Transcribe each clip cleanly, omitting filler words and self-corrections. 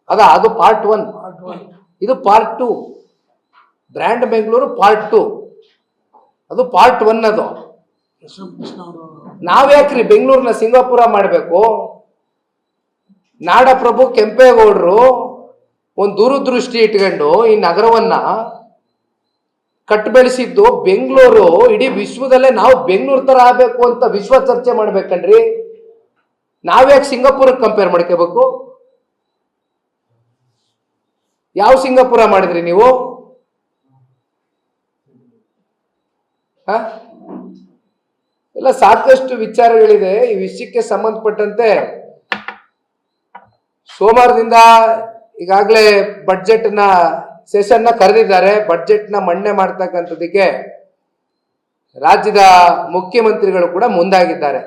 ಅದು ಪಾರ್ಟ್ 1. ಇದು part 2. Brand Bengaluru part 2, ಅದು ಪಾರ್ಟ್ 1. ಅದು ನಾವ್ಯಾಕ್ರಿ ಬೆಂಗಳೂರಿನ ಸಿಂಗಾಪುರ ಮಾಡಬೇಕು? ನಾಡಪ್ರಭು ಕೆಂಪೇಗೌಡರು ಒಂದು ದೂರದೃಷ್ಟಿ ಇಟ್ಕೊಂಡು ಈ ನಗರವನ್ನ ಕಟ್ಟು ಬೆಳೆಸಿದ್ದು. ಬೆಂಗಳೂರು ಇಡೀ ವಿಶ್ವದಲ್ಲೇ ನಾವು ಬೆಂಗಳೂರು ತರ ಆಗಬೇಕು ಅಂತ ವಿಶ್ವ ಚರ್ಚೆ ಮಾಡ್ಬೇಕನ್ರಿ. ನಾವ್ಯಾಕೆ ಸಿಂಗಾಪುರಕ್ಕೆ ಕಂಪೇರ್ ಮಾಡ್ಕೋಬೇಕು? ಯಾವ ಸಿಂಗಾಪುರ ಮಾಡಿದ್ರಿ ನೀವು? ಎಲ್ಲ ಸಾಕಷ್ಟು ವಿಚಾರಗಳಿದೆ ಈ ವಿಷಯಕ್ಕೆ ಸಂಬಂಧಪಟ್ಟಂತೆ. ಸೋಮವಾರದಿಂದ ಈಗಾಗಲೇ ಬಡ್ಜೆಟ್ ನ ಸೆಷನ್ ನ ಕರೆದಿದ್ದಾರೆ. ಬಡ್ಜೆಟ್ ನ ಮಂಡನೆ ಮಾಡ್ತಕ್ಕಂಥದಕ್ಕೆ ರಾಜ್ಯದ ಮುಖ್ಯಮಂತ್ರಿಗಳು ಕೂಡ ಮುಂದಾಗಿದ್ದಾರೆ.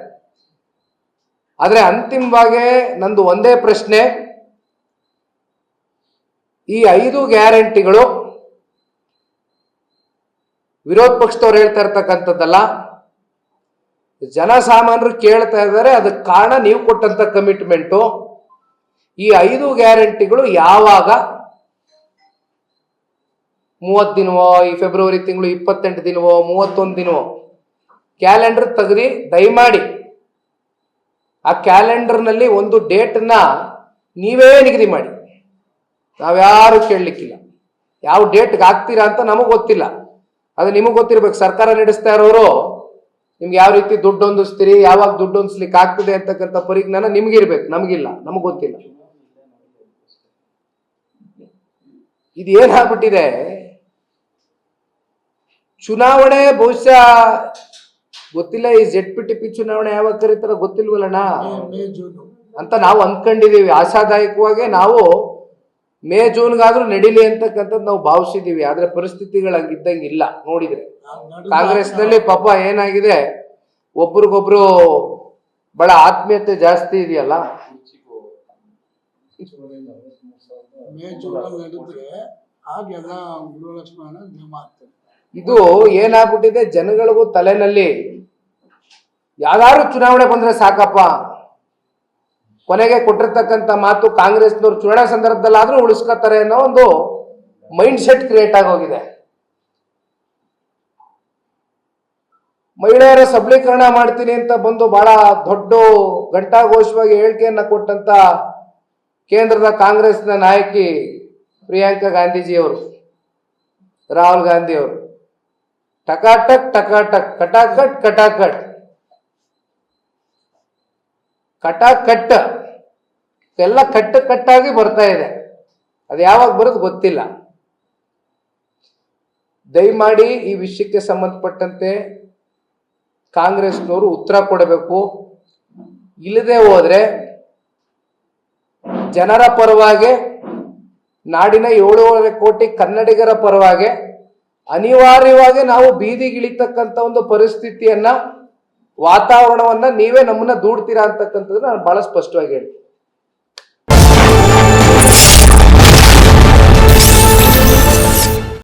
ಆದ್ರೆ ಅಂತಿಮವಾಗಿ ನಂದು ಒಂದೇ ಪ್ರಶ್ನೆ, ಈ 5 ಗ್ಯಾರಂಟಿಗಳು ವಿರೋಧ ಪಕ್ಷದವ್ರು ಹೇಳ್ತಾ ಇರ್ತಕ್ಕಂಥದ್ದಲ್ಲ, ಜನಸಾಮಾನ್ಯರು ಕೇಳ್ತಾ ಇದ್ದಾರೆ. ಅದಕ್ಕೆ ಕಾರಣ ನೀವು ಕೊಟ್ಟಂತ ಕಮಿಟ್ಮೆಂಟು. ಈ 5 ಗ್ಯಾರಂಟಿಗಳು ಯಾವಾಗ 30 ದಿನವೋ, ಈ ಫೆಬ್ರವರಿ ತಿಂಗಳು 28 ದಿನವೋ 31 ದಿನವೋ ಕ್ಯಾಲೆಂಡರ್ ತೆಗೆದು ದಯಮಾಡಿ ಆ ಕ್ಯಾಲೆಂಡರ್ನಲ್ಲಿ ಒಂದು ಡೇಟ್ನ ನೀವೇ ನಿಗದಿ ಮಾಡಿ. ನಾವ್ಯಾರು ಕೇಳಲಿಕ್ಕಿಲ್ಲ. ಯಾವ ಡೇಟ್ಗೆ ಆಗ್ತೀರಾ ಅಂತ ನಮಗೆ ಗೊತ್ತಿಲ್ಲ, ಅದು ನಿಮಗೆ ಗೊತ್ತಿರ್ಬೇಕು. ಸರ್ಕಾರ ನಡೆಸ್ತಾ ಇರೋರು ನಿಮ್ಗೆ ಯಾವ ರೀತಿ ದುಡ್ಡು ಹೊಂದಿಸ್ತೀರಿ, ಯಾವಾಗ ದುಡ್ಡು ಹೊಂದಿಸ್ಲಿಕ್ಕೆ ಆಗ್ತದೆ ಅಂತಕ್ಕಂಥ ಪರಿಜ್ಞಾನ ನಿಮ್ಗಿರ್ಬೇಕು, ನಮಗಿಲ್ಲ, ನಮಗೆ ಗೊತ್ತಿಲ್ಲ. ಇದು ಏನಾಗ್ಬಿಟ್ಟಿದೆ, ಚುನಾವಣೆ ಬಹುಶಃ ಗೊತ್ತಿಲ್ಲ. ಈ ZPTP ಚುನಾವಣೆ ಯಾವಾಗ ಕರೀತಾರ ಗೊತ್ತಿಲ್ವಲ್ಲಣ್ಣ ಅಂತ ನಾವು ಅಂದ್ಕೊಂಡಿದೀವಿ. ಆಶಾದಾಯಕವಾಗಿ ನಾವು ಮೇ ಜೂನ್ಗಾದ್ರೂ ನಡೀಲಿ ಅಂತಕ್ಕಂಥದ್ದು ನಾವು ಭಾವಿಸಿದೀವಿ. ಆದ್ರೆ ಪರಿಸ್ಥಿತಿಗಳು ಹಂಗಿದ್ದಂಗೆ ಇಲ್ಲ. ನೋಡಿದ್ರೆ ಕಾಂಗ್ರೆಸ್ನಲ್ಲಿ ಪಾಪ ಏನಾಗಿದೆ, ಒಬ್ರಿಗೊಬ್ರು ಬಹಳ ಆತ್ಮೀಯತೆ ಜಾಸ್ತಿ ಇದೆಯಲ್ಲ. ಇದು ಏನಾಗ್ಬಿಟ್ಟಿದೆ, ಜನಗಳಿಗೂ ತಲೆನಲ್ಲಿ ಯಾವ್ದಾದ್ರು ಚುನಾವಣೆ ಬಂದ್ರೆ ಸಾಕಪ್ಪ. ಕೊನೆಗೆ ಕೊಟ್ಟಿರ್ತಕ್ಕಂಥ ಮಾತು ಕಾಂಗ್ರೆಸ್ನವ್ರು ಚುನಾವಣಾ ಸಂದರ್ಭದಲ್ಲಾದ್ರೂ ಉಳಿಸ್ಕೊತಾರೆ ಅನ್ನೋ ಒಂದು ಮೈಂಡ್ ಸೆಟ್ ಕ್ರಿಯೇಟ್ ಆಗೋಗಿದೆ. ಮಹಿಳೆಯರ ಸಬಲೀಕರಣ ಮಾಡ್ತೀನಿ ಅಂತ ಬಂದು ಬಹಳ ದೊಡ್ಡ ಘಂಟಾಘೋಷವಾಗಿ ಹೇಳಿಕೆಯನ್ನ ಕೊಟ್ಟಂತ ಕೇಂದ್ರದ ಕಾಂಗ್ರೆಸ್ನ ನಾಯಕಿ ಪ್ರಿಯಾಂಕಾ ಗಾಂಧೀಜಿಯವರು, ರಾಹುಲ್ ಗಾಂಧಿಯವರು ಟಕಾಟಕ್ ಟಕಾಟಕ್ ಕಟಾಕಟ್ ಕಟಾಕಟ್ ಕಟಾಕಟ್ ಎಲ್ಲ ಕಟ್ಟಾಗಿ ಬರ್ತಾ ಇದೆ. ಅದು ಯಾವಾಗ ಬರೋದು ಗೊತ್ತಿಲ್ಲ. ದಯಮಾಡಿ ಈ ವಿಷಯಕ್ಕೆ ಸಂಬಂಧಪಟ್ಟಂತೆ ಕಾಂಗ್ರೆಸ್ನವರು ಉತ್ತರ ಕೊಡಬೇಕು. ಇಲ್ಲದೆ ಹೋದ್ರೆ ಜನರ ಪರವಾಗಿ, ನಾಡಿನ 7.5 ಕೋಟಿ ಕನ್ನಡಿಗರ ಪರವಾಗಿ ಅನಿವಾರ್ಯವಾಗಿ ನಾವು ಬೀದಿಗಿಳಿತಕ್ಕಂಥ ಒಂದು ಪರಿಸ್ಥಿತಿಯನ್ನ, ವಾತಾವರಣವನ್ನ ನೀವೇ ನಮ್ಮನ್ನ ದೂಡ್ತೀರಾ ಅಂತಕ್ಕಂಥದ್ದು ನಾನು ಬಹಳ ಸ್ಪಷ್ಟವಾಗಿ ಹೇಳ್ತೀನಿ.